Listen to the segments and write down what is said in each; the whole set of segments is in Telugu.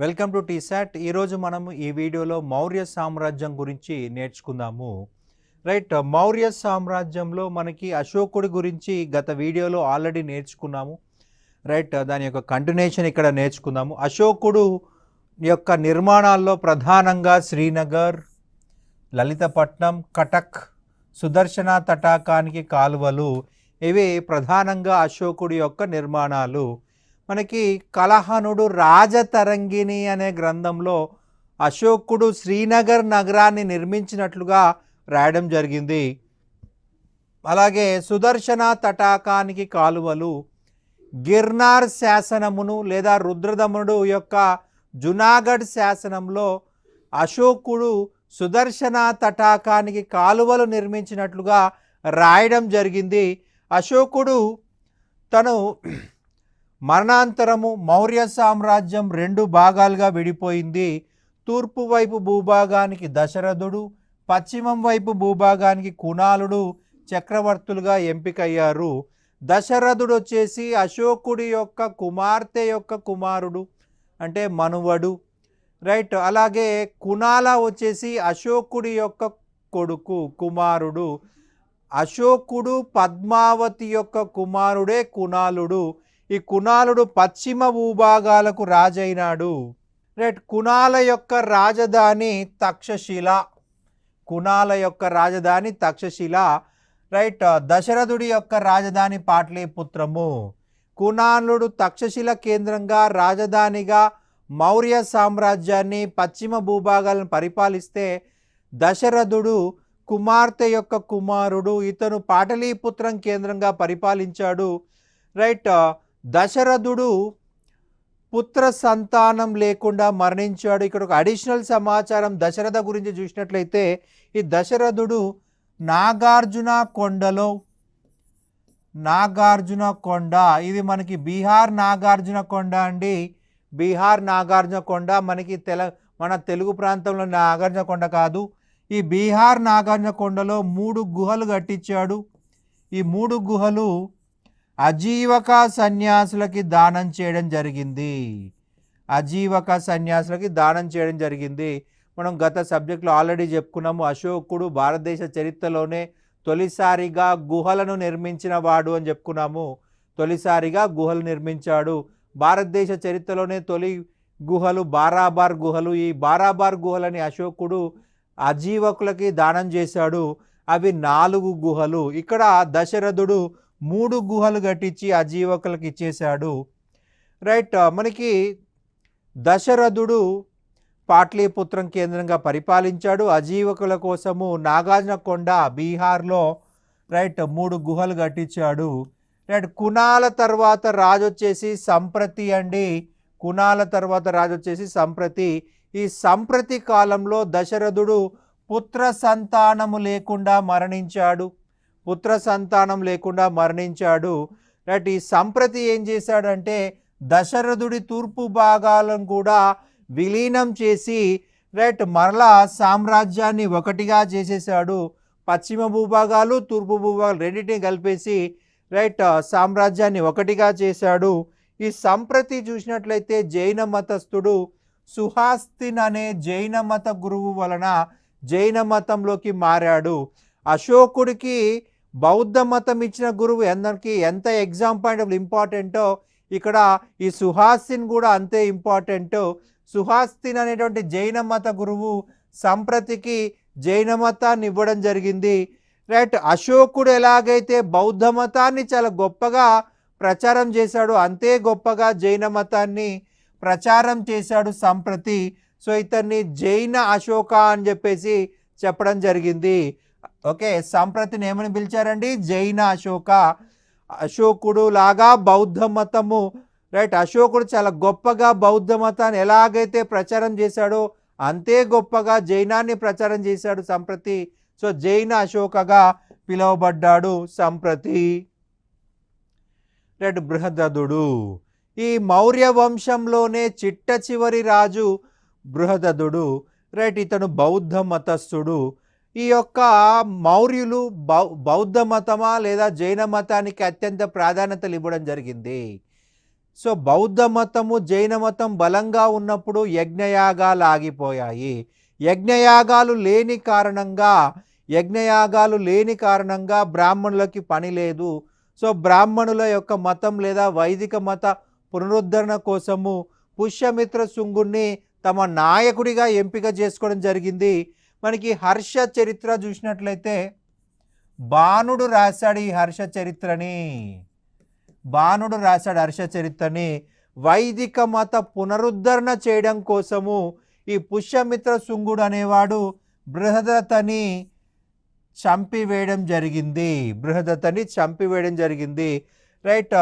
Welcome to T-SAT. ఈరోజు మనము ఈ వీడియోలో మౌర్య సామ్రాజ్యం గురించి నేర్చుకుందాము. మౌర్య సామ్రాజ్యంలో మనకి అశోకుడి గురించి గత వీడియోలో ఆల్రెడీ నేర్చుకున్నాము. దాని యొక్క కంటిన్యూషన్ ఇక్కడ నేర్చుకుందాము. అశోకుడు యొక్క నిర్మాణాల్లో ప్రధానంగా శ్రీనగర్, లలితపట్నం, కటక్, సుదర్శన తటాకానికి కాలువలు ఇవి ప్రధానంగా అశోకుడి యొక్క నిర్మాణాలు. మనకి కలహనుడు రాజతరంగిణి అనే గ్రంథంలో అశోకుడు శ్రీనగర్ నగరాన్ని నిర్మించినట్లుగా రాయడం జరిగింది. అలాగే సుదర్శన తటాకానికి కాలువలు గిర్నార్ శాసనమును లేదా రుద్రదమనుడు యొక్క జునాగఢ్ శాసనంలో అశోకుడు సుదర్శన తటాకానికి కాలువలు నిర్మించినట్లుగా రాయడం జరిగింది. అశోకుడు తను మరణాంతరము మౌర్య సామ్రాజ్యం రెండు భాగాలుగా విడిపోయింది. తూర్పు వైపు భూభాగానికి దశరథుడు, పశ్చిమం వైపు భూభాగానికి కునాలుడు చక్రవర్తులుగా ఎంపికయ్యారు. దశరథుడు వచ్చేసి అశోకుడి యొక్క కుమార్తె యొక్క కుమారుడు, అంటే మనువడు. అలాగే కునాల వచ్చేసి అశోకుడి యొక్క కొడుకు, కుమారుడు. అశోకుడు పద్మావతి యొక్క కుమారుడే కునాలుడు. ఈ కునాలుడు పశ్చిమ భూభాగాలకు రాజైనాడు. కునాల యొక్క రాజధాని తక్షశిల. కునాల యొక్క రాజధాని తక్షశిల. దశరథుడి యొక్క రాజధాని పాట్లీపుత్రము. కునాలుడు తక్షశిల కేంద్రంగా రాజధానిగా మౌర్య సామ్రాజ్యాన్ని పశ్చిమ భూభాగాలను పరిపాలిస్తే, దశరథుడు కుమార్తె యొక్క కుమారుడు, ఇతను పాటలీపుత్రం కేంద్రంగా పరిపాలించాడు. దశరథుడు పుత్ర సంతానం లేకుండా మరణించాడు. ఇక్కడ ఒక అడిషనల్ సమాచారం దశరథ గురించి చూసినట్లయితే, ఈ దశరథుడు నాగార్జున కొండ, ఇది మనకి బీహార్ నాగార్జున కొండ అండి. బీహార్ నాగార్జున కొండ మనకి మన తెలుగు ప్రాంతంలో నాగార్జున కొండ కాదు. ఈ బీహార్ నాగార్జున కొండలో 3 గుహలు కట్టించాడు. ఈ 3 గుహలు అజీవక సన్యాసులకి దానం చేయడం జరిగింది. అజీవక సన్యాసులకి దానం చేయడం జరిగింది. మనం గత సబ్జెక్టులో ఆల్రెడీ చెప్పుకున్నాము. అశోకుడు భారతదేశ చరిత్రలోనే తొలిసారిగా గుహలను నిర్మించిన వాడు అని చెప్పుకున్నాము. తొలిసారిగా గుహలు నిర్మించాడు. భారతదేశ చరిత్రలోనే తొలి గుహలు బారాబార్ గుహలు. ఈ బారాబార్ గుహలని అశోకుడు అజీవకులకి దానం చేశాడు. అవి 4 గుహలు. ఇక్కడ దశరథుడు 3 గుహలు కట్టించి అజీవకులకు ఇచ్చేశాడు. మనకి దశరథుడు పాట్లీపుత్రం కేంద్రంగా పరిపాలించాడు. అజీవకుల కోసము నాగార్జున కొండ బీహార్లో 3 గుహలు కట్టించాడు. కునాల తర్వాత రాజు వచ్చేసి సంప్రతి అండి. కునాల తర్వాత రాజు వచ్చేసి సంప్రతి. ఈ సంప్రతి కాలంలో దశరథుడు పుత్ర సంతానము లేకుండా మరణించాడు. ఈ సంప్రతి ఏం చేశాడంటే దశరథుడి తూర్పు భాగాలను కూడా విలీనం చేసి మరలా సామ్రాజ్యాన్ని ఒకటిగా చేసేసాడు. పశ్చిమ భూభాగాలు, తూర్పు భూభాగాలు రెండింటిని కలిపేసి సామ్రాజ్యాన్ని ఒకటిగా చేశాడు. ఈ సంప్రతి చూసినట్లయితే జైన మతస్థుడు సుహాస్తిన్ అనే జైన మత గురువు వలన జైన మతంలోకి మారాడు. అశోకుడికి బౌద్ధ మతం ఇచ్చిన గురువు ఎంత ఎగ్జామ్ పాయింట్ ఆఫ్ ఇంపార్టెంటో ఇక్కడ ఈ సుహాసిన్ కూడా అంతే ఇంపార్టెంట్. సుహాస్తిన్ అనేటువంటి జైన మత గురువు సంప్రతికి జైన మతాన్ని ఇవ్వడం జరిగింది. అశోకుడు ఎలాగైతే బౌద్ధ మతాన్ని చాలా గొప్పగా ప్రచారం చేశాడు, అంతే గొప్పగా జైన మతాన్ని ప్రచారం చేశాడు సంప్రతి. సో ఇతన్ని జైన అశోక అని చెప్పేసి చెప్పడం జరిగింది. సంప్రతిని ఏమని పిలిచారండి? జైన అశోక. అశోకుడు లాగా బౌద్ధ మతము అశోకుడు చాలా గొప్పగా బౌద్ధ మతాన్ని ఎలాగైతే ప్రచారం చేశాడో అంతే గొప్పగా జైనాన్ని ప్రచారం చేశాడు సంప్రతి. సో జైన అశోకగా పిలువబడ్డాడు సంప్రతి. బృహదదుడు ఈ మౌర్య వంశంలోనే చిట్ట చివరి రాజు బృహదదుడు. ఇతను బౌద్ధ మతస్థుడు. ఈ యొక్క మౌర్యులు బౌద్ధ మతమా లేదా జైన మతానికి అత్యంత ప్రాధాన్యతలు ఇవ్వడం జరిగింది. సో బౌద్ధ మతము జైన మతం బలంగా ఉన్నప్పుడు యజ్ఞయాగాలు ఆగిపోయాయి. యజ్ఞయాగాలు లేని కారణంగా బ్రాహ్మణులకి పని లేదు. సో బ్రాహ్మణుల యొక్క మతం లేదా వైదిక మత పునరుద్ధరణ కోసము పుష్యమిత్ర శుంగుణ్ణి తమ నాయకుడిగా ఎంపిక చేసుకోవడం జరిగింది. మనకి హర్ష చరిత్ర చూసినట్లయితే బాణుడు రాశాడు ఈ హర్ష చరిత్రని. వైదిక మత పునరుద్ధరణ చేయడం కోసము ఈ పుష్యమిత్ర శుంగుడు అనేవాడు బృహదతని చంపివేయడం జరిగింది. రైట్.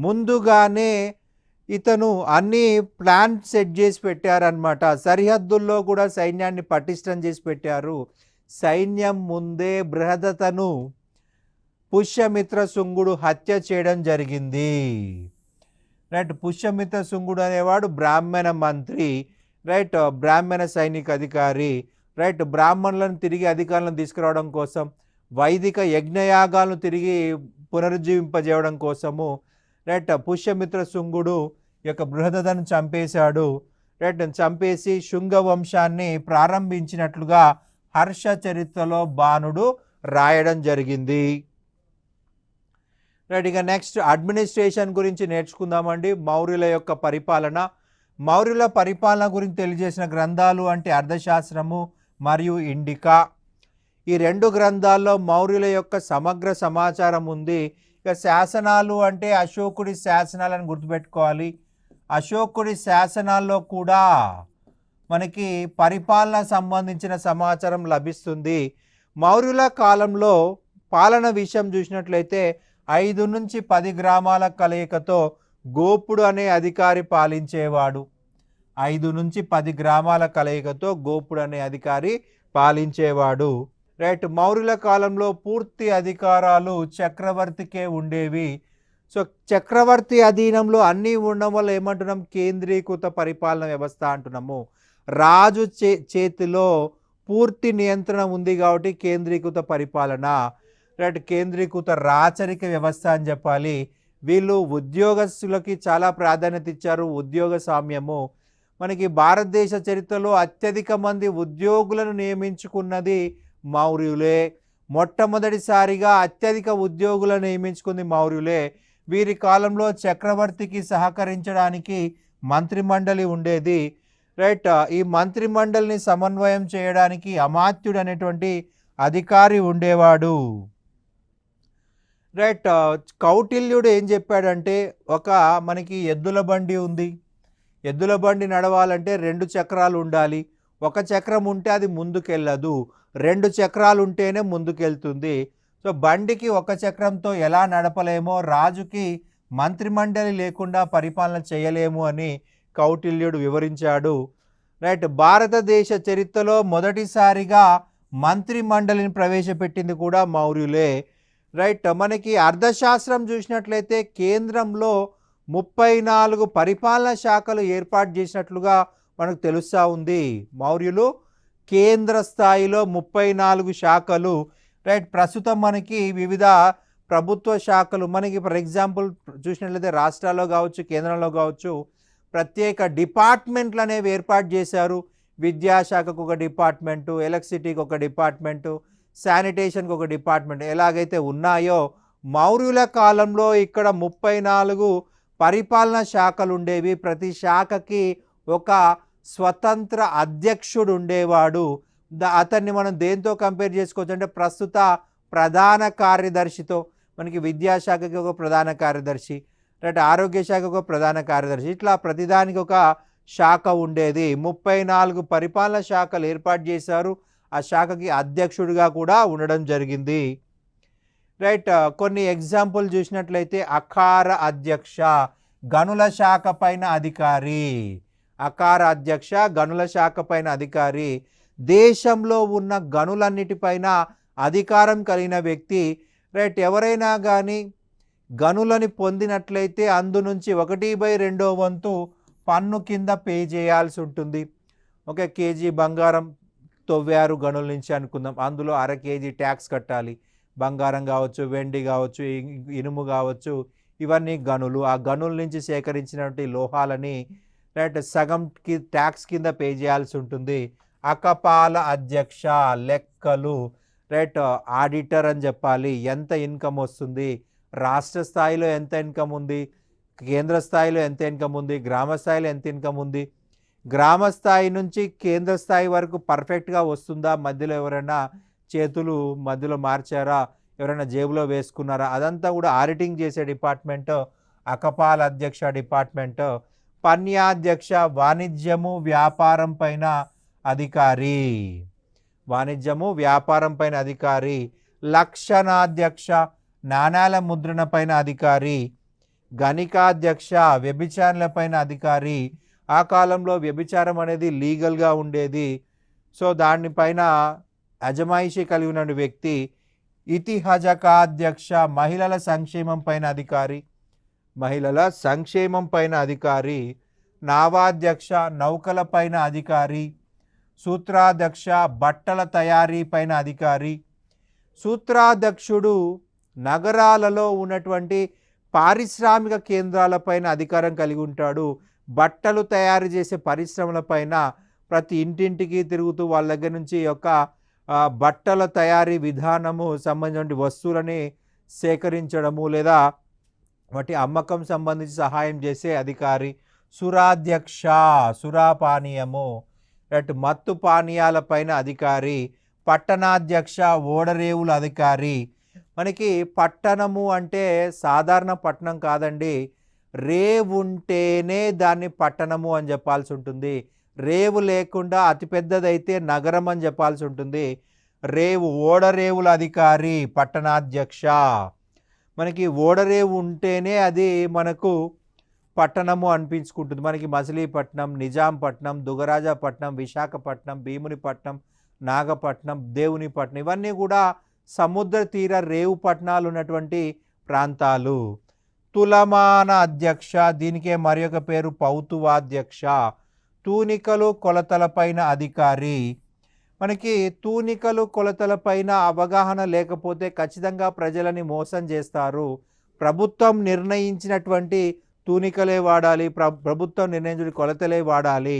ముందుగానే ఇతను అన్ని ప్లాన్ సెట్ చేసి పెట్టారనమాట. సరిహద్దుల్లో కూడా సైన్యాన్ని పటిష్టం చేసి పెట్టారు. సైన్యం ముందే బృహదతను పుష్యమిత్ర శుంగుడు హత్య చేయడం జరిగింది. రైట్. పుష్యమిత్ర శుంగుడు అనేవాడు బ్రాహ్మణ మంత్రి, రైట్, బ్రాహ్మణ సైనిక అధికారి, రైట్. బ్రాహ్మణులను తిరిగి అధికారులను తీసుకురావడం కోసం, వైదిక యజ్ఞయాగాలను తిరిగి పునరుజ్జీవింపజేయడం కోసము, రైట్, పుష్యమిత్ర శుంగుడు యొక్క బృహదతను చంపేశాడు. రైట్. చంపేసి శుంగ వంశాన్ని ప్రారంభించినట్లుగా హర్ష చరిత్రలో బాణుడు రాయడం జరిగింది. రైట్. ఇక నెక్స్ట్ అడ్మినిస్ట్రేషన్ గురించి నేర్చుకుందామండి. మౌర్యుల యొక్క పరిపాలన గురించి తెలియజేసిన గ్రంథాలు అంటే అర్థశాస్త్రము మరియు ఇండికా. ఈ రెండు గ్రంథాల్లో మౌర్యుల యొక్క సమగ్ర సమాచారం ఉంది. ఇక శాసనాలు అంటే అశోకుడి శాసనాలను గుర్తుపెట్టుకోవాలి. అశోకుడి శాసనాల్లో కూడా మనకి పరిపాలన సంబంధించిన సమాచారం లభిస్తుంది. మౌర్యుల కాలంలో పాలన విషయం చూసినట్లయితే 5 నుంచి 10 గ్రామాల కలయికతో గోపుడు అనే అధికారి పాలించేవాడు. 5 నుంచి 10 గ్రామాల కలయికతో గోపుడు అనే అధికారి పాలించేవాడు. రైట్. మౌర్యుల కాలంలో పూర్తి అధికారాలు చక్రవర్తికే ఉండేవి. సో చక్రవర్తి అధీనంలో అన్నీ ఉండడం వల్ల ఏమంటున్నాం? కేంద్రీకృత పరిపాలన వ్యవస్థ అంటున్నాము. రాజు చేతిలో పూర్తి నియంత్రణ ఉంది కాబట్టి కేంద్రీకృత పరిపాలన, రైట్, కేంద్రీకృత రాచరిక వ్యవస్థ అని చెప్పాలి. వీళ్ళు ఉద్యోగస్తులకి చాలా ప్రాధాన్యత ఇచ్చారు. ఉద్యోగ సామ్యము. మనకి భారతదేశ చరిత్రలో అత్యధిక మంది ఉద్యోగులను నియమించుకున్నది మౌర్యులే. మొట్టమొదటిసారిగా అత్యధిక ఉద్యోగులను నియమించుకుంది మౌర్యులే. వీరి కాలంలో చక్రవర్తికి సహకరించడానికి మంత్రిమండలి ఉండేది. రైట్. ఈ మంత్రిమండలిని సమన్వయం చేయడానికి అమాత్యుడు అనేటువంటి అధికారి ఉండేవాడు. రైట్. కౌటిల్యుడు ఏం చెప్పాడంటే, మనకి ఎద్దుల బండి ఉంది. ఎద్దుల బండి నడవాలంటే 2 చక్రాలు ఉండాలి. 1 చక్రం ఉంటే అది ముందుకెళ్ళదు, 2 చక్రాలు ఉంటేనే ముందుకెళ్తుంది. సో బండికి 1 చక్రంతో ఎలా నడపలేమో రాజుకి మంత్రిమండలి లేకుండా పరిపాలన చేయలేము అని కౌటిల్యుడు వివరించాడు. రైట్. భారతదేశ చరిత్రలో మొదటిసారిగా మంత్రిమండలిని ప్రవేశపెట్టింది కూడా మౌర్యులే. రైట్. మనకి అర్థశాస్త్రం చూసినట్లయితే కేంద్రంలో 34 పరిపాలనా శాఖలు ఏర్పాటు చేసినట్లుగా మనకు తెలుస్తూ ఉంది. మౌర్యులు కేంద్ర స్థాయిలో 34 శాఖలు, రైట్. ప్రస్తుతం మనకి వివిధ ప్రభుత్వ శాఖలు మనకి ఫర్ ఎగ్జాంపుల్ చూసినట్లయితే రాష్ట్రాల్లో కావచ్చు, కేంద్రంలో కావచ్చు, ప్రత్యేక డిపార్ట్మెంట్లు అనేవి ఏర్పాటు చేశారు. విద్యాశాఖకు ఒక డిపార్ట్మెంటు, ఎలక్ట్రిసిటీకి ఒక డిపార్ట్మెంటు, శానిటేషన్కి ఒక డిపార్ట్మెంట్ ఎలాగైతే ఉన్నాయో మౌర్యుల కాలంలో ఇక్కడ 34 పరిపాలనా శాఖలు ఉండేవి. ప్రతి శాఖకి ఒక స్వతంత్ర అధ్యక్షుడు ఉండేవాడు. అతన్ని మనం దేంతో కంపేర్ చేసుకోవచ్చు అంటే ప్రస్తుత ప్రధాన కార్యదర్శితో. మనకి విద్యాశాఖకి ఒక ప్రధాన కార్యదర్శి, రైట్, ఆరోగ్య శాఖకు ఒక ప్రధాన కార్యదర్శి, ఇట్లా ప్రతిదానికి ఒక శాఖ ఉండేది. 34 పరిపాలనా శాఖలు ఏర్పాటు చేశారు. ఆ శాఖకి అధ్యక్షుడిగా కూడా ఉండడం జరిగింది. రైట్. కొన్ని ఎగ్జాంపుల్ చూసినట్లయితే అకార అధ్యక్ష, గనుల శాఖ పైన అధికారి. అకార అధ్యక్ష, గనుల శాఖ పైన అధికారి. దేశంలో ఉన్న గనులన్నిటిపైన అధికారం కలిగిన వ్యక్తి. రైట్. ఎవరైనా కానీ గనులని పొందినట్లయితే అందు నుంచి 1/2 వంతు పన్ను కింద పే చేయాల్సి ఉంటుంది. ఒక కేజీ బంగారం తవ్వారు గనుల నుంచి అనుకుందాం, అందులో 1/2 కేజీ ట్యాక్స్ కట్టాలి. బంగారం కావచ్చు, వెండి కావచ్చు, ఇనుము కావచ్చు, ఇవన్నీ గనులు. ఆ గనుల నుంచి సేకరించినటువంటి లోహాలని రైట్ సగంకి ట్యాక్స్ కింద పే చేయాల్సి ఉంటుంది. అకపాల అధ్యక్ష లెక్కలు రైట్ ఆడిటర్ అని చెప్పాలి. ఎంత ఇన్కమ్ వస్తుంది, రాష్ట్ర స్థాయిలో ఎంత ఇన్కమ్ ఉంది, కేంద్ర స్థాయిలో ఎంత ఇన్కమ్ ఉంది, గ్రామ స్థాయిలో ఎంత ఇన్కమ్ ఉంది, గ్రామ స్థాయి నుంచి కేంద్ర స్థాయి వరకు పర్ఫెక్ట్గా వస్తుందా, మధ్యలో ఎవరైనా చేతులు మధ్యలో మార్చారా, ఎవరైనా జేబులో వేసుకున్నారా, అదంతా కూడా ఆడిటింగ్ చేసే డిపార్ట్మెంట్ అకపాల అధ్యక్ష డిపార్ట్మెంట్. పన్యాధ్యక్ష వాణిజ్యము వ్యాపారం పైన అధికారి, వాణిజ్యము వ్యాపారం పైన అధికారి. లక్షణాధ్యక్ష నాణాల ముద్రణ పైన అధికారి. గణికాధ్యక్ష వ్యభిచారాల పైన అధికారి. ఆ కాలంలో వ్యభిచారం అనేది లీగల్గా ఉండేది. సో దానిపైన అజమాయిషి కలిగి ఉన్న వ్యక్తి. ఇతిహజకాధ్యక్ష మహిళల సంక్షేమం పైన అధికారి, మహిళల సంక్షేమం పైన అధికారి. నావాధ్యక్ష నౌకల పైన అధికారి. సూత్రాధ్యక్ష బట్టల తయారీ పైన అధికారి. సూత్రాధ్యక్షుడు నగరాలలో ఉన్నటువంటి పారిశ్రామిక కేంద్రాలపైన అధికారం కలిగి ఉంటాడు. బట్టలు తయారు చేసే పరిశ్రమలపైన ప్రతి ఇంటింటికి తిరుగుతూ వాళ్ళ దగ్గర నుంచి యొక్క బట్టల తయారీ విధానము సంబంధించిన వస్తువులని సేకరించడము లేదా వాటి అమ్మకం సంబంధించి సహాయం చేసే అధికారి. సురాధ్యక్ష సురాపానీయము రైట్ మత్తు పానీయాలపైన అధికారి. పట్టణాధ్యక్ష ఓడరేవుల అధికారి. మనకి పట్టణము అంటే సాధారణ పట్టణం కాదండి, రేవు ఉంటేనే దాన్ని పట్టణము అని చెప్పాల్సి ఉంటుంది. రేవు లేకుండా అతిపెద్దదైతే నగరం అని చెప్పాల్సి ఉంటుంది. రేవు ఓడరేవుల అధికారి పట్టణాధ్యక్ష. మనకి ఓడరేవు ఉంటేనే అది మనకు పట్టణము అనిపించుకుంటుంది. మనకి మచిలీపట్నం, నిజాంపట్నం, దుగరాజపట్నం, విశాఖపట్నం, భీమునిపట్నం, నాగపట్నం, దేవునిపట్నం ఇవన్నీ కూడా సముద్ర తీర రేవు పట్టణాలు ఉన్నటువంటి ప్రాంతాలు. తులమాన అధ్యక్ష, దీనికే మరి ఒక పేరు పౌతువాధ్యక్ష. తూనికలు కొలతలపైన అధికారి. మనకి తూనికలు కొలతలపైన అవగాహన లేకపోతే ఖచ్చితంగా ప్రజలని మోసం చేస్తారు. ప్రభుత్వం నిర్ణయించినటువంటి తూనికలే వాడాలి, ప్రభుత్వం నిర్ణయించిన కొలతలే వాడాలి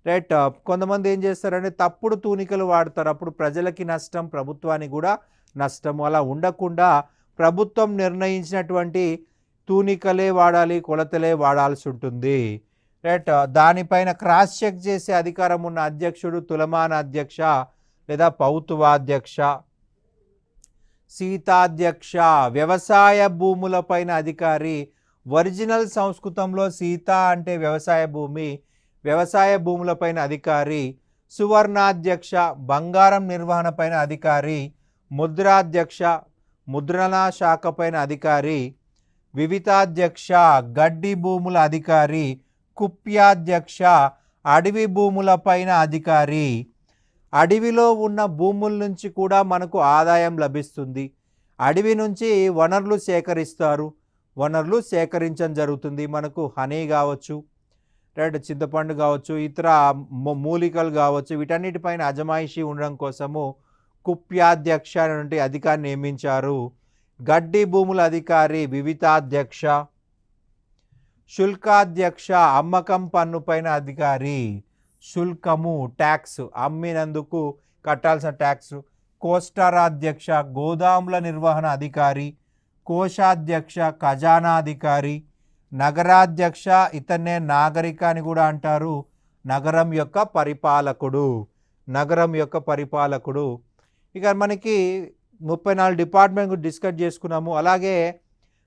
రైట్. కొంతమంది ఏం చేస్తారంటే తప్పుడు తూనికలు వాడతారు, అప్పుడు ప్రజలకి నష్టం, ప్రభుత్వానికి కూడా నష్టం. అలా ఉండకుండా ప్రభుత్వం నిర్ణయించినటువంటి తూనికలే వాడాలి, కొలతలే వాడాల్సి ఉంటుంది రైట్. దానిపైన క్రాస్ చెక్ చేసే అధికారం ఉన్న అధ్యక్షుడు తులమాన అధ్యక్ష లేదా పౌతువాధ్యక్ష. సీతాధ్యక్ష వ్యవసాయ భూములపైన అధికారి. ఒరిజినల్ సంస్కృతంలో సీత అంటే వ్యవసాయ భూమి, వ్యవసాయ భూములపైన అధికారి. సువర్ణాధ్యక్ష బంగారం నిర్వహణ పైన అధికారి. ముద్రాధ్యక్ష ముద్రణా శాఖ పైన అధికారి. వివితాధ్యక్ష గడ్డి భూముల అధికారి. కుప్యాధ్యక్ష అడవి భూములపైన అధికారి. అడవిలో ఉన్న భూముల నుంచి కూడా మనకు ఆదాయం లభిస్తుంది. అడవి నుంచి వనరులు సేకరిస్తారు, వనరులు సేకరించడం జరుగుతుంది. మనకు హనీ కావచ్చు రైట్, చింతపండు కావచ్చు, ఇతర మూలికలు కావచ్చు, వీటన్నిటిపైన అజమాయిషీ ఉండడం కోసము కుప్యాధ్యక్ష అనేటువంటి అధికారిని నియమించారు. గడ్డి భూముల అధికారి వివితాధ్యక్ష. శుల్కాధ్యక్ష అమ్మకం పన్ను పైన అధికారి. శుల్కము ట్యాక్స్, అమ్మినందుకు కట్టాల్సిన ట్యాక్స్. కోస్టరాధ్యక్ష గోదాముల నిర్వహణ అధికారి. కోశాధ్యక్ష ఖజానాధికారి. నగరాధ్యక్ష ఇతన్నే నాగరిక అని కూడా అంటారు, నగరం యొక్క పరిపాలకుడు, నగరం యొక్క పరిపాలకుడు. ఇక మనకి 34 డిపార్ట్మెంట్ డిస్కస్ చేసుకున్నాము. అలాగే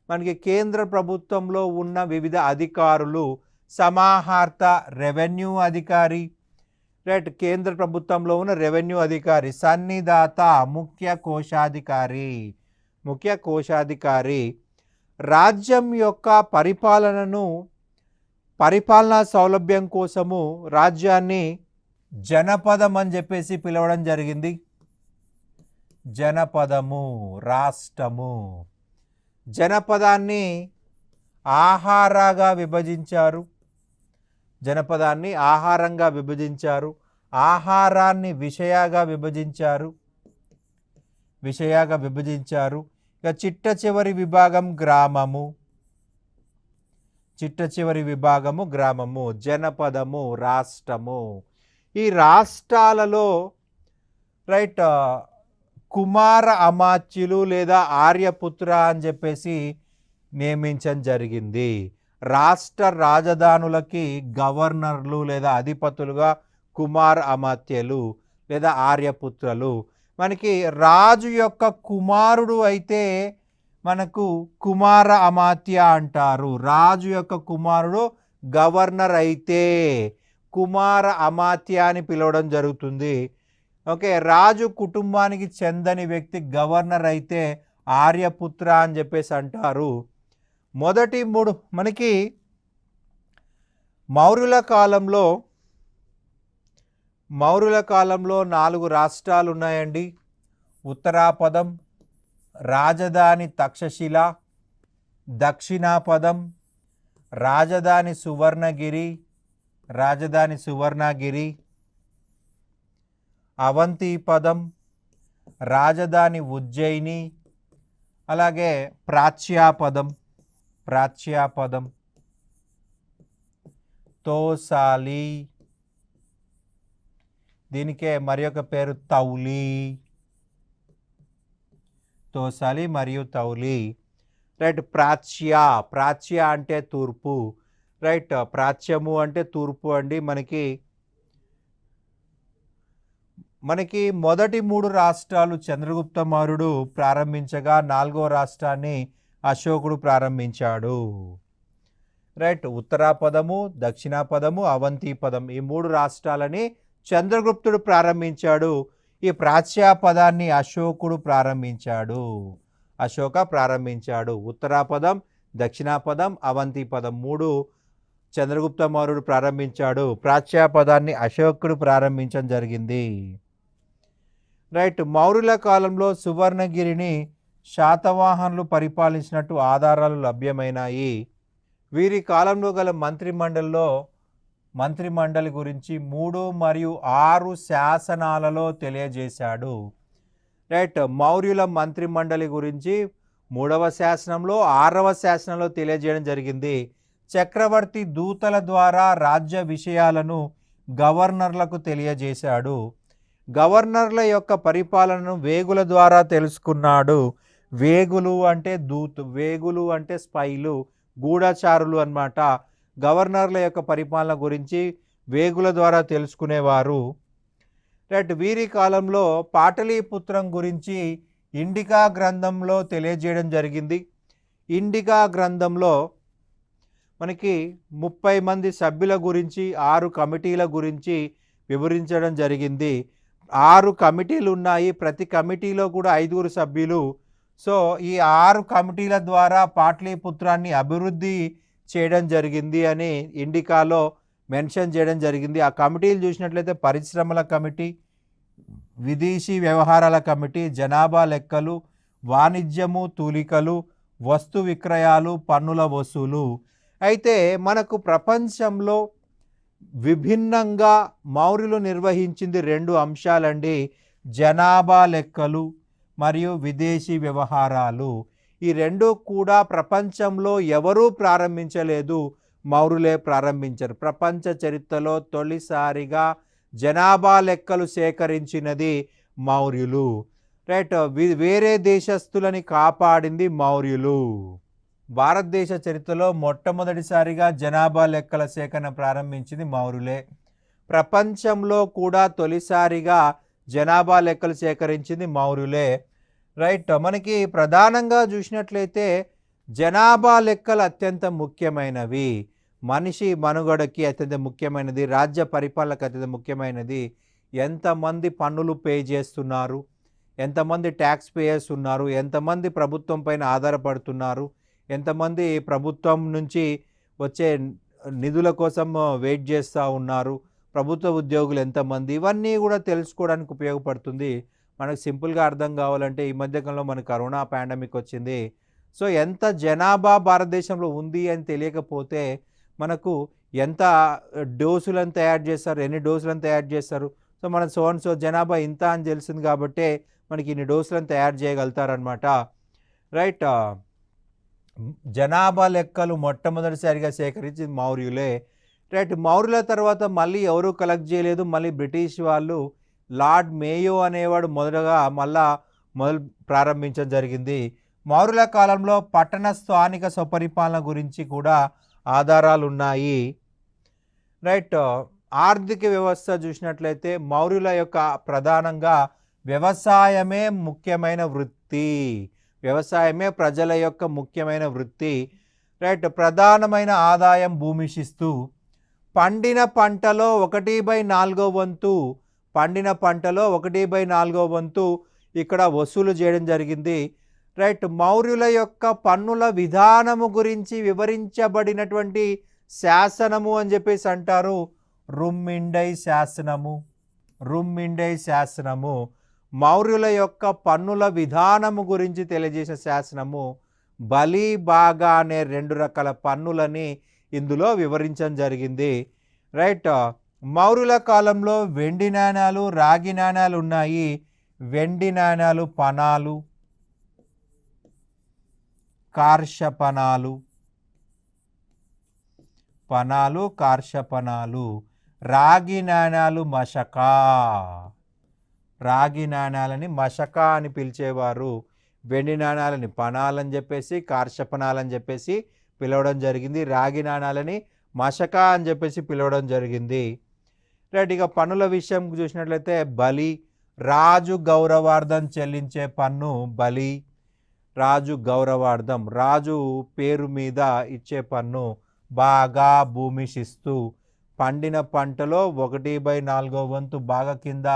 మనకి కేంద్ర ప్రభుత్వంలో ఉన్న వివిధ అధికారులు. సమాహర్త రెవెన్యూ అధికారి రైట్, కేంద్ర ప్రభుత్వంలో ఉన్న రెవెన్యూ అధికారి. సన్నిదాత ముఖ్య కోశాధికారి, ముఖ్య కోశాధికారి. రాజ్యం యొక్క పరిపాలనా సౌలభ్యం కోసము రాజ్యాన్ని జనపదం అని చెప్పేసి పిలవడం జరిగింది. జనపదము రాష్ట్రము. జనపదాన్ని ఆహారంగా విభజించారు, జనపదాన్ని ఆహారంగా విభజించారు. ఆహారాన్ని విషయాగా విభజించారు, విషయాగా విభజించారు. ఇక చిట్ట చివరి విభాగం గ్రామము. చిట్ట చివరి విభాగము గ్రామము, జనపదము రాష్ట్రము. ఈ రాష్ట్రాలలో రైట్ కుమార అమాత్యులు లేదా ఆర్యపుత్ర అని చెప్పేసి నియమించడం జరిగింది. రాష్ట్ర రాజధానులకి గవర్నర్లు లేదా అధిపతులుగా కుమార అమాత్యులు లేదా ఆర్యపుత్రులు. మనకి రాజు యొక్క కుమారుడు అయితే మనకు కుమార అమాత్య అంటారు. రాజు యొక్క కుమారుడు గవర్నర్ అయితే కుమార అమాత్య అని పిలవడం జరుగుతుంది. ఓకే, రాజు కుటుంబానికి చెందని వ్యక్తి గవర్నర్ అయితే ఆర్యపుత్ర అని చెప్పేసి అంటారు. మొదటి మూడు మనకి మౌర్యుల కాలంలో 4 రాష్ట్రాలు ఉన్నాయండి. ఉత్తరాపదం, రాజధాని తక్షశిల, దక్షిణాపదం, రాజధాని సువర్ణగిరి, అవంతిపదం, రాజధాని ఉజ్జయిని, అలాగే ప్రాచ్యాపదం, తోసాలి, దీనికే మరి ఒక పేరు తౌలి. తోసాలి మరియు తౌలి. రైట్, ప్రాచ్య అంటే తూర్పు. రైట్, ప్రాచ్యము అంటే తూర్పు అండి. మనకి మొదటి 3 రాష్ట్రాలు చంద్రగుప్త మౌర్యుడు ప్రారంభించగా 4వ రాష్ట్రాన్ని అశోకుడు ప్రారంభించాడు. రైట్, ఉత్తరాపదము, దక్షిణాపదము, అవంతిపదం ఈ 3 రాష్ట్రాలని చంద్రగుప్తుడు ప్రారంభించాడు. ఈ ప్రాచ్యాపదాన్ని అశోక ప్రారంభించాడు. ఉత్తరాపదం, దక్షిణాపదం, అవంతిపదం 3 చంద్రగుప్త మౌర్యుడు ప్రారంభించాడు. ప్రాచ్యాపదాన్ని అశోకుడు ప్రారంభించడం జరిగింది. రైట్, మౌర్యుల కాలంలో సువర్ణగిరిని శాతవాహనులు పరిపాలించినట్టు ఆధారాలు లభ్యమైనాయి. వీరి కాలంలో గల మంత్రిమండలి గురించి 3 మరియు 6 శాసనాలలో తెలియజేశాడు. రైట్, మౌర్యుల మంత్రిమండలి గురించి 3వ శాసనంలో 6వ శాసనంలో తెలియజేయడం జరిగింది. చక్రవర్తి దూతల ద్వారా రాజ్య విషయాలను గవర్నర్లకు తెలియజేశాడు. గవర్నర్ల యొక్క పరిపాలనను వేగుల ద్వారా తెలుసుకున్నాడు. వేగులు అంటే స్పైలు, గూఢచారులు అన్నమాట. గవర్నర్ల యొక్క పరిపాలన గురించి వేగుల ద్వారా తెలుసుకునేవారు. రైట్, వీరి కాలంలో పాటలీపుత్రం గురించి ఇండికా గ్రంథంలో తెలియజేయడం జరిగింది. ఇండికా గ్రంథంలో మనకి 30 మంది సభ్యుల గురించి 6 కమిటీల గురించి వివరించడం జరిగింది. 6 కమిటీలు ఉన్నాయి. ప్రతి కమిటీలో కూడా 5 సభ్యులు. సో ఈ 6 కమిటీల ద్వారా పాటలీపుత్రాన్ని అభివృద్ధి చేయడం జరిగింది అని ఇండికాలో మెన్షన్ చేయడం జరిగింది. ఆ కమిటీలు చూసినట్లయితే పరిశ్రమల కమిటీ, విదేశీ వ్యవహారాల కమిటీ, జనాభా లెక్కలు, వాణిజ్యము, తూలికలు, వస్తు విక్రయాలు, పన్నుల వసూలు. అయితే మనకు ప్రపంచంలో విభిన్నంగా మౌర్యులు నిర్వహించింది 2 అంశాలండి. జనాభా లెక్కలు మరియు విదేశీ వ్యవహారాలు. ఈ 2 కూడా ప్రపంచంలో ఎవరూ ప్రారంభించలేదు, మౌర్యులే ప్రారంభించారు. ప్రపంచ చరిత్రలో తొలిసారిగా జనాభా లెక్కలు సేకరించినది మౌర్యులు. రైట్, వేరే దేశస్తులని కాపాడింది మౌర్యులు. భారతదేశ చరిత్రలో మొట్టమొదటిసారిగా జనాభా లెక్కల సేకరణ ప్రారంభించింది మౌర్యులే. ప్రపంచంలో కూడా తొలిసారిగా జనాభా లెక్కలు సేకరించింది మౌర్యులే. రైట్, మనకి ప్రధానంగా చూసినట్లయితే జనాభా లెక్కలు అత్యంత ముఖ్యమైనవి. మనిషి మనుగడకి అత్యంత ముఖ్యమైనది, రాజ్య పరిపాలనకు అత్యంత ముఖ్యమైనది. ఎంతమంది పన్నులు పే చేస్తున్నారు, ఎంతమంది ట్యాక్స్ పేయర్స్ ఉన్నారు, ఎంతమంది ప్రభుత్వం పైన ఆధారపడుతున్నారు, ఎంతమంది ప్రభుత్వం నుంచి వచ్చే నిధుల కోసం వెయిట్ చేస్తూ ఉన్నారు, ప్రభుత్వ ఉద్యోగులు ఎంతమంది, ఇవన్నీ కూడా తెలుసుకోవడానికి ఉపయోగపడుతుంది. మనకు సింపుల్గా అర్థం కావాలంటే ఈ మధ్యకాలంలో మనకు కరోనా పాండమిక్ వచ్చింది. సో ఎంత జనాభా భారతదేశంలో ఉంది అని తెలియకపోతే మనకు ఎంత డోసులను తయారు చేస్తారు, ఎన్ని డోసులను తయారు చేస్తారు, సో మన సో జనాభా ఇంత అని తెలిసింది కాబట్టి మనకి ఇన్ని డోసులను తయారు చేయగలుగుతారనమాట. రైట్, జనాభా లెక్కలు మొట్టమొదటిసారిగా సేకరించింది మౌర్యులే. రైట్. మౌర్యుల తర్వాత మళ్ళీ ఎవరూ కలెక్ట్ చేయలేదు. మళ్ళీ బ్రిటిష్ వాళ్ళు లార్డ్ మేయో అనేవాడు మొదలు ప్రారంభించడం జరిగింది. మౌర్యుల కాలంలో పట్టణ స్థానిక స్వపరిపాలన గురించి కూడా ఆధారాలు ఉన్నాయి. రైట్. ఆర్థిక వ్యవస్థ చూసినట్లయితే మౌర్యుల యొక్క ప్రధానంగా వ్యవసాయమే ముఖ్యమైన వృత్తి. వ్యవసాయమే ప్రజల యొక్క ముఖ్యమైన వృత్తి. రైట్. ప్రధానమైన ఆదాయం భూమిశిస్తూ పండిన పంటలో 1/4 వంతు పండిన పంటలో 1/4 వంతు ఇక్కడ వసూలు చేయడం జరిగింది. రైట్. మౌర్యుల యొక్క పన్నుల విధానము గురించి వివరించబడినటువంటి శాసనము అని చెప్పేసి అంటారు రుమ్మిండై శాసనము. రుమ్మిండై శాసనము మౌర్యుల యొక్క పన్నుల విధానము గురించి తెలియజేసే శాసనము. బలి బాగా అనే 2 రకాల పన్నులని ఇందులో వివరించడం జరిగింది. రైట్. మౌర్యుల కాలంలో వెండి నాణ్యాలు రాగి నాణ్యాలు ఉన్నాయి. వెండి నాణ్యాలు పనాలు, కార్షపనాలు, కార్షపనాలు. రాగి నాణ్యాలు మషకా. రాగి నాణ్యాలని మషకా అని పిలిచేవారు. వెండి నాణ్యాలని పనాలని చెప్పేసి కార్షపనాలని చెప్పేసి పిలవడం జరిగింది. రాగి నాణ్యాలని మషకా అని చెప్పేసి పిలవడం జరిగింది. రైట్. ఇక పన్నుల విషయం చూసినట్లయితే బలి, రాజు గౌరవార్థం చెల్లించే పన్ను బలి. రాజు గౌరవార్థం, రాజు పేరు మీద ఇచ్చే పన్ను. బాగా భూమిశిస్తూ పండిన పంటలో 1/4 వంతు బాగా కింద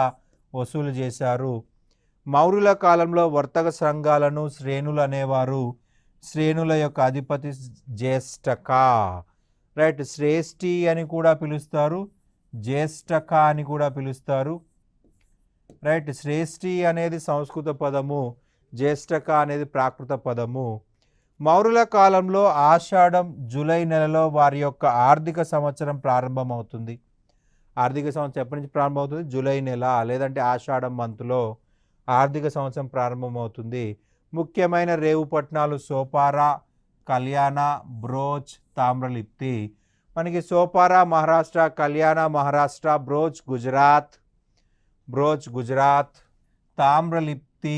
వసూలు చేశారు. మౌర్యుల కాలంలో వర్తక సంఘాలను శ్రేణులు అనేవారు. శ్రేణుల యొక్క అధిపతి జ్యేష్ఠక. రైట్. శ్రేష్ఠి అని కూడా పిలుస్తారు, జ్యేష్ఠక అని కూడా పిలుస్తారు. రైట్. శ్రేష్ఠి అనేది సంస్కృత పదము, జ్యేష్ఠక అనేది ప్రాకృత పదము. మౌర్యుల కాలంలో ఆషాఢం జూలై నెలలో వారి యొక్క ఆర్థిక సంవత్సరం ప్రారంభమవుతుంది. ఆర్థిక సంవత్సరం ఎప్పటి నుంచి ప్రారంభమవుతుంది? జూలై నెల లేదంటే ఆషాఢం మంత్లో ఆర్థిక సంవత్సరం ప్రారంభమవుతుంది. ముఖ్యమైన రేవు పట్టణాలు సోపారా, కళ్యాణ, బ్రోచ్, తామ్రలిప్తి. మనకి సోపారా మహారాష్ట్ర, కళ్యాణ మహారాష్ట్ర, బ్రోచ్ గుజరాత్, తామ్రలిప్తి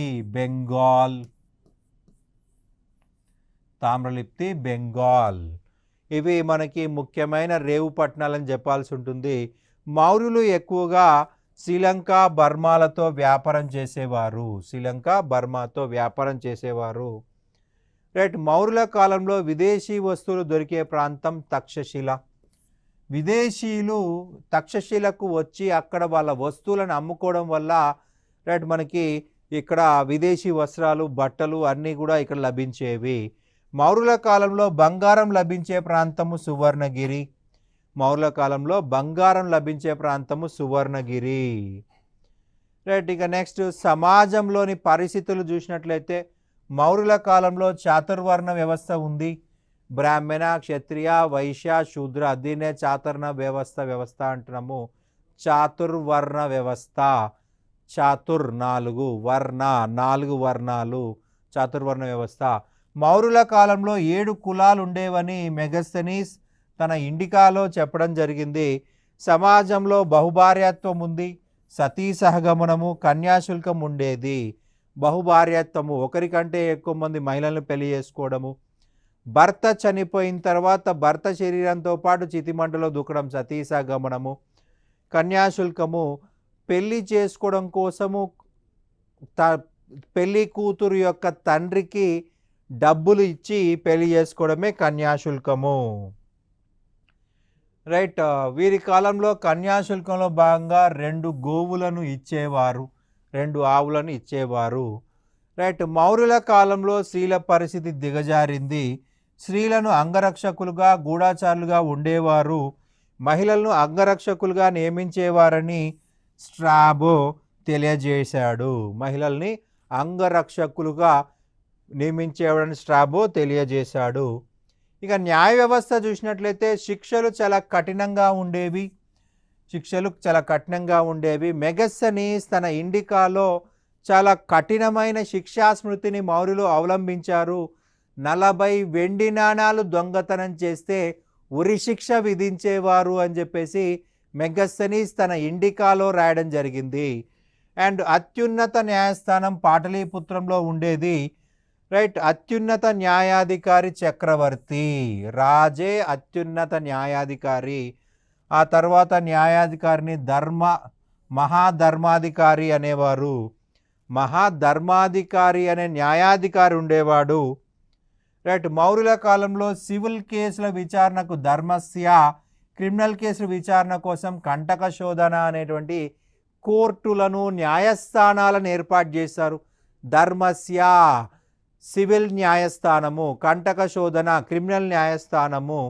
బెంగాల్. ఇవి మనకి ముఖ్యమైన రేవు పట్టణాలని చెప్పాల్సి ఉంటుంది. మౌర్యులు ఎక్కువగా శ్రీలంక, బర్మాలతో వ్యాపారం చేసేవారు. రైట్. మౌర్యుల కాలంలో విదేశీ వస్తువులు దొరికే ప్రాంతం తక్షశిల. విదేశీయులు తక్షశిలకు వచ్చి అక్కడ వాళ్ళ వస్తువులను అమ్ముకోవడం వల్ల రైట్ మనకి ఇక్కడ విదేశీ వస్త్రాలు, బట్టలు అన్నీ కూడా ఇక్కడ లభించేవి. మౌర్యుల కాలంలో బంగారం లభించే ప్రాంతము సువర్ణగిరి. రైట్. ఇక నెక్స్ట్ సమాజంలోని పరిస్థితులు చూసినట్లయితే మౌర్యుల కాలంలో చాతుర్వర్ణ వ్యవస్థ ఉంది. బ్రాహ్మణ, క్షత్రియ, వైశ్య, శూద్ర, దీన్నే చాతుర్ణ వ్యవస్థ అంటున్నాము. చాతుర్వర్ణ వ్యవస్థ. చాతుర్ 4 వర్ణ 4 వర్ణాలు, చాతుర్వర్ణ వ్యవస్థ. మౌర్యుల కాలంలో 7 కులాలు ఉండేవని మెగస్తనీస్ తన ఇండికాలో చెప్పడం జరిగింది. సమాజంలో బహుభార్యాత్వం ఉంది, సతీ సహగమనము, కన్యాశుల్కం ఉండేది. బహుభార్యాత్వము, ఒకరికంటే ఎక్కువ మంది మహిళలను పెళ్లి చేసుకోవడము, భర్త చనిపోయిన తర్వాత భర్త శరీరంతో పాటు చితిమంటలో దూకడం సతీ సహగమనము. కన్యాశుల్కము, పెళ్లి చేసుకోవడం కోసము పెళ్లి కూతురు యొక్క తండ్రికి డబ్బులు ఇచ్చి పెళ్లి చేసుకోవడమే కన్యాశుల్కము. రైట్. వీరి కాలంలో కన్యాశుల్కంలో భాగంగా 2 గోవులను ఇచ్చేవారు, 2 ఆవులను ఇచ్చేవారు. రైట్. మౌర్యుల కాలంలో స్త్రీల పరిస్థితి దిగజారింది. స్త్రీలను అంగరక్షకులుగా, గూఢచారులుగా ఉండేవారు. మహిళలను అంగరక్షకులుగా నియమించేవారని స్ట్రాబో తెలియజేశాడు. మహిళల్ని అంగరక్షకులుగా నియమించేవాడని స్ట్రాబో తెలియజేశాడు. ఇక న్యాయ వ్యవస్థ చూసినట్లయితే శిక్షలు చాలా కఠినంగా ఉండేవి. మెగస్తనీస్ తన ఇండికాలో చాలా కఠినమైన శిక్షా స్మృతిని మౌర్యులు అవలంబించారు. 40 వెండి నాణాలు దొంగతనం చేస్తే ఉరిశిక్ష విధించేవారు అని చెప్పేసి మెగస్తనీస్ తన ఇండికాలో రాయడం జరిగింది. అండ్ అత్యున్నత న్యాయస్థానం పాటలీపుత్రంలో ఉండేది. రైట్, అత్యున్నత న్యాయాధికారి చక్రవర్తి, రాజే అత్యున్నత న్యాయాధికారి. ఆ తర్వాత న్యాయాధికారిని మహాధర్మాధికారి అనేవారు. మహాధర్మాధికారి అనే న్యాయాధికారి ఉండేవాడు. రైట్, మౌర్యుల కాలంలో సివిల్ కేసుల విచారణకు ధర్మస్య, క్రిమినల్ కేసుల విచారణ కోసం కంటక శోధన అనేటువంటి కోర్టులను, న్యాయస్థానాలను ఏర్పాటు చేశారు. ధర్మస్య సివిల్ న్యాయస్థానము, కంటక శోధన క్రిమినల్ న్యాయస్థానము.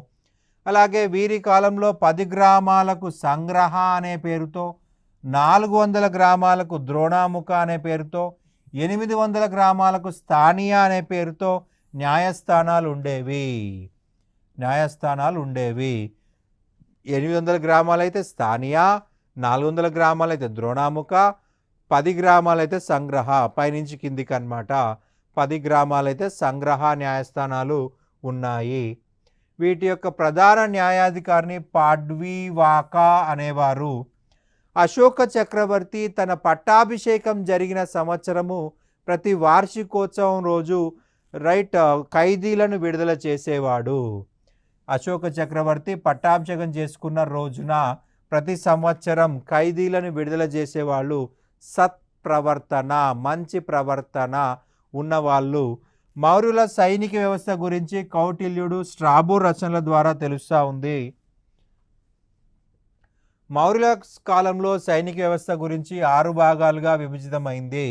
అలాగే వీరి కాలంలో 10 గ్రామాలకు సంగ్రహ అనే పేరుతో, 400 గ్రామాలకు ద్రోణాముఖ అనే పేరుతో, 800 గ్రామాలకు స్థానీయ అనే పేరుతో న్యాయస్థానాలు ఉండేవి. 800 గ్రామాలైతే స్థానీయ, 400 గ్రామాలైతే ద్రోణాముఖ, 10 గ్రామాలైతే సంగ్రహ, పైనుంచి కిందికి అన్నమాట. 10 గ్రామాలైతే సంగ్రహ న్యాయస్థానాలు ఉన్నాయి. వీటి యొక్క ప్రధాన న్యాయాధికారిని పాడ్వీవాకా అనేవారు. అశోక చక్రవర్తి తన పట్టాభిషేకం జరిగిన సంవత్సరము ప్రతి వార్షికోత్సవం రోజు రైట్ ఖైదీలను విడుదల చేసేవాడు. అశోక చక్రవర్తి పట్టాభిషేకం చేసుకున్న రోజున ప్రతి సంవత్సరం ఖైదీలను విడుదల చేసేవాళ్ళు. సత్ప్రవర్తన, మంచి ప్రవర్తన ఉన్నవాళ్ళు. మౌర్యుల సైనిక వ్యవస్థ గురించి కౌటిల్యుడు స్ట్రాబో రచనల ద్వారా తెలుస్తూ ఉంది. మౌర్యుల కాలంలో సైనిక వ్యవస్థ గురించి 6 భాగాలుగా విభజితమైంది.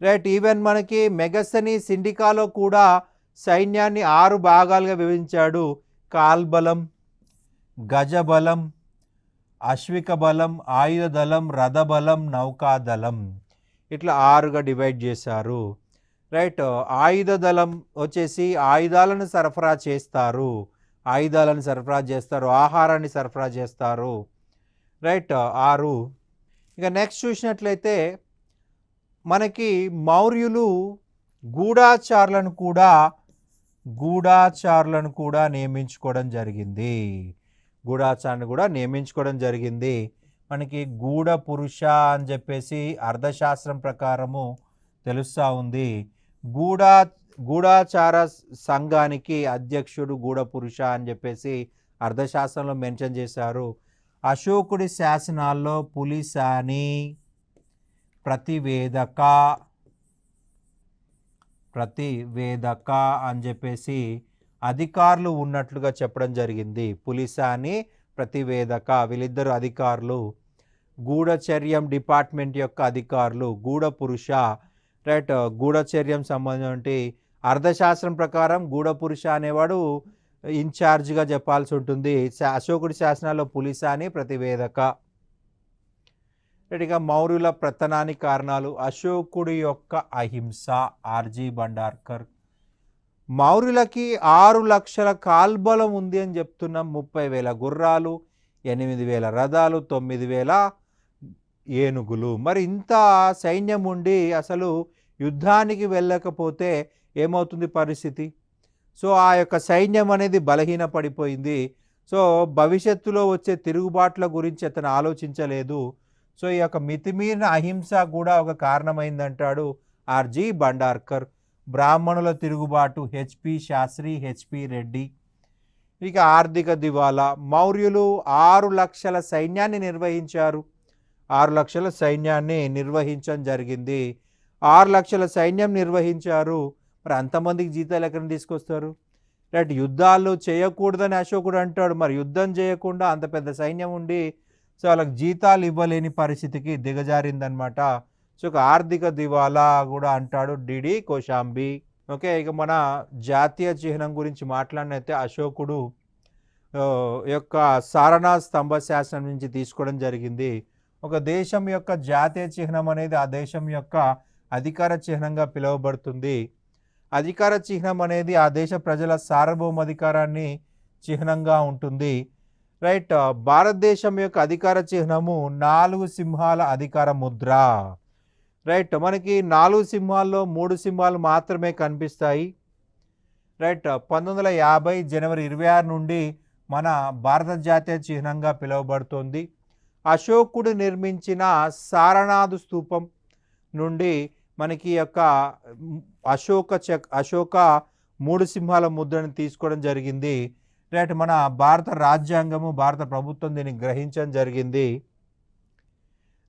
రైట్, ఈవెన్ మనకి మెగస్తనీస్ ఇండికాలో కూడా సైన్యాన్ని 6 భాగాలుగా విభజించాడు. కాల్బలం, గజబలం, అశ్విక బలం, ఆయుధ దళం, రథబలం, నౌకాదళం, ఇట్లా 6గా డివైడ్ చేశారు. రైట్, ఆయుధ దళం వచ్చేసి ఆయుధాలను సరఫరా చేస్తారు, ఆహారాన్ని సరఫరా చేస్తారు. రైట్, 6. ఇక నెక్స్ట్ చూసినట్లయితే మనకి మౌర్యులు గూఢాచారులను కూడా నియమించుకోవడం జరిగింది. మనకి గూఢ పురుష అని చెప్పేసి అర్థశాస్త్రం ప్రకారము తెలుస్తూ ఉంది. గూఢాచార సంఘానికి అధ్యక్షుడు గూఢ పురుష అని చెప్పేసి అర్థశాస్త్రంలో మెన్షన్ చేశారు. అశోకుడి శాసనాల్లో పులిసాని, ప్రతివేదక అని చెప్పేసి అధికారులు ఉన్నట్లుగా చెప్పడం జరిగింది. పులిసాని, ప్రతివేదక వీళ్ళిద్దరు అధికారులు. గూఢచర్యం డిపార్ట్మెంట్ యొక్క అధికారులు గూఢ పురుష. రైట్, గూఢచర్యం సంబంధించి అర్థశాస్త్రం ప్రకారం గూఢ పురుష అనేవాడు ఇన్ఛార్జ్గా చెప్పాల్సి ఉంటుంది. అశోకుడి శాసనాల్లో పులిసాని, ప్రతివేదక. ఇక మౌర్యుల పతనానికి కారణాలు. అశోకుడి యొక్క అహింస, ఆర్జీ బండార్కర్. మౌర్యులకి 6 లక్షల కాల్బలం ఉంది అని చెప్తున్నాం. 30,000 గుర్రాలు, 8,000 రథాలు, 9,000 ఏనుగులు. మరి ఇంత సైన్యం ఉండి అసలు యుద్ధానికి వెళ్ళకపోతే ఏమవుతుంది పరిస్థితి? సో ఆ యొక్క సైన్యం అనేది బలహీనపడిపోయింది. సో భవిష్యత్తులో వచ్చే తిరుగుబాట్ల గురించి అతను ఆలోచించలేదు. సో ఈ యొక్క మితిమీరిన అహింస కూడా ఒక కారణమైందంటాడు ఆర్జీ బండార్కర్. బ్రాహ్మణుల తిరుగుబాటు, హెచ్పి శాస్త్రి, హెచ్పి రెడ్డి. ఇక ఆర్థిక దివాలా. మౌర్యులు 6 లక్షల సైన్యాన్ని నిర్వహించారు. 6 లక్షల సైన్యాన్ని నిర్వహించడం జరిగింది. 6 లక్షల సైన్యం నిర్వహించారు. మరి అంతమందికి జీతాలు ఎక్కడ తీసుకొస్తారు? రైట్, యుద్ధాలు చేయకూడదని అశోకుడు అంటాడు. మరి యుద్ధం చేయకుండా అంత పెద్ద సైన్యం ఉండి సో వాళ్ళకి జీతాలు ఇవ్వలేని పరిస్థితికి దిగజారిందనమాట. సో ఒక ఆర్థిక దివాలా కూడా అంటాడు డిడి కోశాంబి. ఓకే, ఇక మన జాతీయ చిహ్నం గురించి మాట్లాడినైతే అశోకుడు యొక్క సారనాథ్ స్తంభ శాసనం నుంచి తీసుకోవడం జరిగింది. ఒక దేశం యొక్క జాతీయ చిహ్నం అనేది ఆ దేశం యొక్క అధికార చిహ్నంగా పిలువబడుతుంది. అధికార చిహ్నం అనేది ఆ దేశ ప్రజల సార్వభౌమాధికారాన్ని చిహ్నంగా ఉంటుంది. రైట్, భారతదేశం యొక్క అధికార చిహ్నము 4 సింహాల అధికార ముద్ర. రైట్, మనకి 4 సింహాల్లో 3 సింహాలు మాత్రమే కనిపిస్తాయి. రైట్ 1950 జనవరి 26 నుండి మన భారత జాతీయ చిహ్నంగా పిలువబడుతోంది. అశోకుడు నిర్మించిన సారనాథ్ స్తూపం నుండి మనకి యొక్క అశోక 3 సింహాల ముద్రను తీసుకోవడం జరిగింది. రైట్ మన భారత రాజ్యాంగము భారత ప్రభుత్వం దీన్ని గ్రహించడం జరిగింది.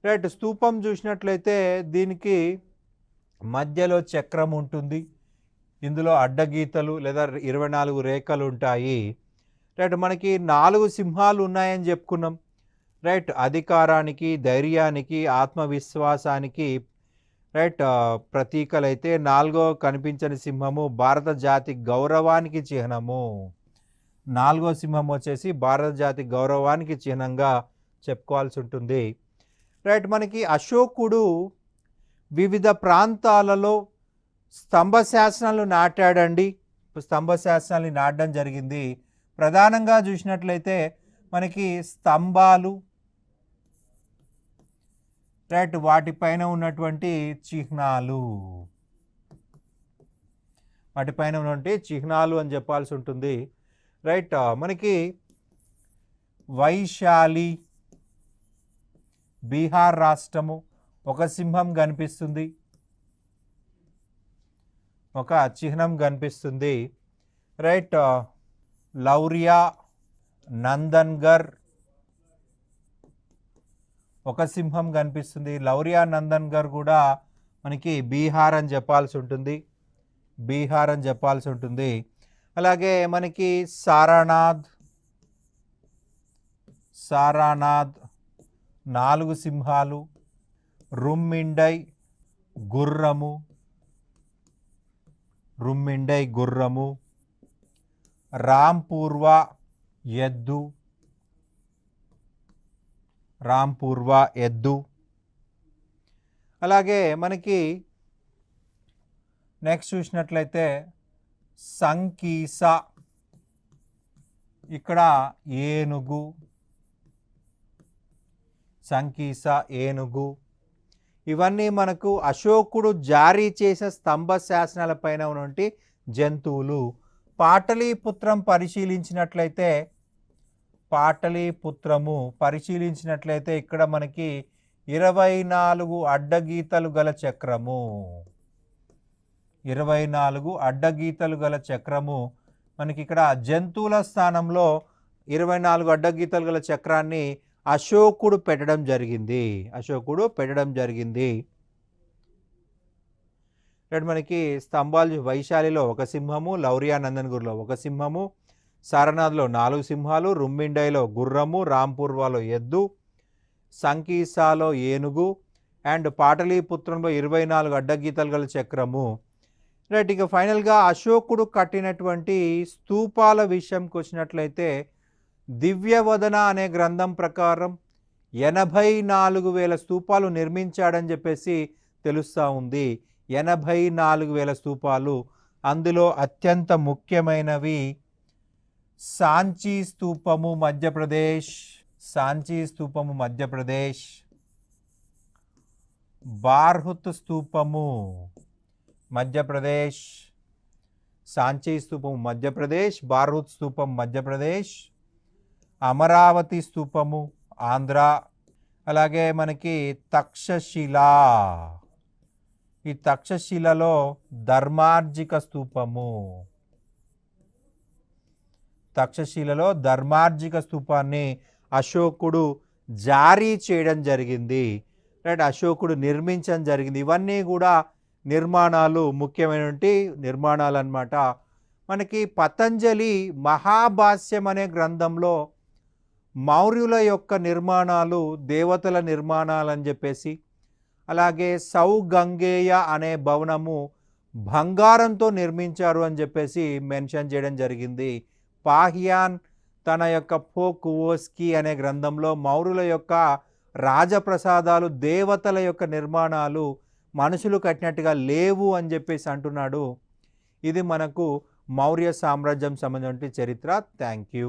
రైట్ స్తూపం చూసినట్లయితే దీనికి మధ్యలో చక్రం ఉంటుంది. ఇందులో అడ్డగీతలు లేదా 24 రేఖలు ఉంటాయి. రైట్ మనకి 4 సింహాలు ఉన్నాయని చెప్పుకున్నాం. రైట్ అధికారానికి, ధైర్యానికి, ఆత్మవిశ్వాసానికి రైట్ ప్రతీకలైతే 4వ కనిపించని సింహము భారత జాతి గౌరవానికి చిహ్నము. 4వ సింహం వచ్చేసి భారత జాతి గౌరవానికి చిహ్నంగా చెప్పుకోవాల్సి ఉంటుంది. రైట్ మనకి అశోకుడు వివిధ ప్రాంతాలలో స్తంభ శాసనాలు నాటాడండి. స్తంభ శాసనాలు నాటడం జరిగింది. ప్రధానంగా చూసినట్లయితే మనకి స్తంభాలు రైట్ వాటిపైన ఉన్నటువంటి చిహ్నాలు అని చెప్పాల్సి ఉంటుంది. రైట్ మనకి వైశాలి బీహార్ రాష్ట్రము ఒక సింహం కనిపిస్తుంది, ఒక చిహ్నం కనిపిస్తుంది. రైట్ లౌరియా నందన్గర్ ఒక సింహం కనిపిస్తుంది. లౌరియా నందన్గర్ కూడా మనకి బీహార్ అని చెప్పాల్సి ఉంటుంది. అలాగే మనకి సారానాథ్ 4 సింహాలు. రుమ్మిండై గుర్రము. రాంపూర్వ ఎద్దు. అలాగే మనకి నెక్స్ట్ చూసినట్లయితే సంకీస ఇక్కడ ఏనుగు. ఇవన్నీ మనకు అశోకుడు జారీ చేసిన స్తంభ శాసనాల పైన ఉన్నటువంటి జంతువులు. పాటలీపుత్రం పరిశీలించినట్లయితే ఇక్కడ మనకి 24 అడ్డగీతలు గల చక్రము. 24 అడ్డగీతలు గల చక్రము మనకి ఇక్కడ జంతువుల స్థానంలో 24 అడ్డగీతలు గల చక్రాన్ని అశోకుడు పెట్టడం జరిగింది. ఇక్కడ మనకి స్తంభాలు వైశాలిలో ఒక సింహము, లౌరియా నందన్గూర్లో ఒక సింహము, సారనాథ్లో 4 సింహాలు, రుమ్మిండైలో గుర్రము, రాంపూర్వాలో ఎద్దు, సంకీసాలో ఏనుగు అండ్ పాటలీపుత్రంలో 24 అడ్డగీతలు గల చక్రము. రైట్ ఇక ఫైనల్గా అశోకుడు కట్టినటువంటి స్తూపాల విషయంకి వచ్చినట్లయితే దివ్యవదన అనే గ్రంథం ప్రకారం 84,000 స్తూపాలు నిర్మించాడని చెప్పేసి తెలుస్తూ ఉంది. 84,000 స్తూపాలు. అందులో అత్యంత ముఖ్యమైనవి సాంచీ స్తూపము మధ్యప్రదేశ్, బార్హుత్ స్తూపము మధ్యప్రదేశ్, సాంచీ స్తూపము మధ్యప్రదేశ్, బార్హుత్ స్తూపం మధ్యప్రదేశ్, అమరావతి స్తూపము ఆంధ్ర. అలాగే మనకి తక్షశిల, ఈ తక్షశిలలో ధర్మార్జిక స్తూపాన్ని అశోకుడు జారీ చేయడం జరిగింది. రైట్ అశోకుడు నిర్మించడం జరిగింది. ఇవన్నీ కూడా నిర్మాణాలు, ముఖ్యమైనటువంటి నిర్మాణాలు అన్నమాట. మనకి పతంజలి మహాభాష్యం అనే గ్రంథంలో మౌర్యుల యొక్క నిర్మాణాలు దేవతల నిర్మాణాలు అని చెప్పేసి, అలాగే సౌగంగేయ అనే భవనము బంగారంతో నిర్మించారు అని చెప్పేసి మెన్షన్ చేయడం జరిగింది. పాహియాన్ తన యొక్క పోకువోస్కీ అనే గ్రంథంలో మౌర్యుల యొక్క రాజప్రసాదాలు దేవతల యొక్క నిర్మాణాలు మనుషులు కట్టినట్టుగా లేవు అని చెప్పేసి అంటున్నాడు. ఇది మనకు మౌర్య సామ్రాజ్యం సంబంధించిన చరిత్ర. Thank you.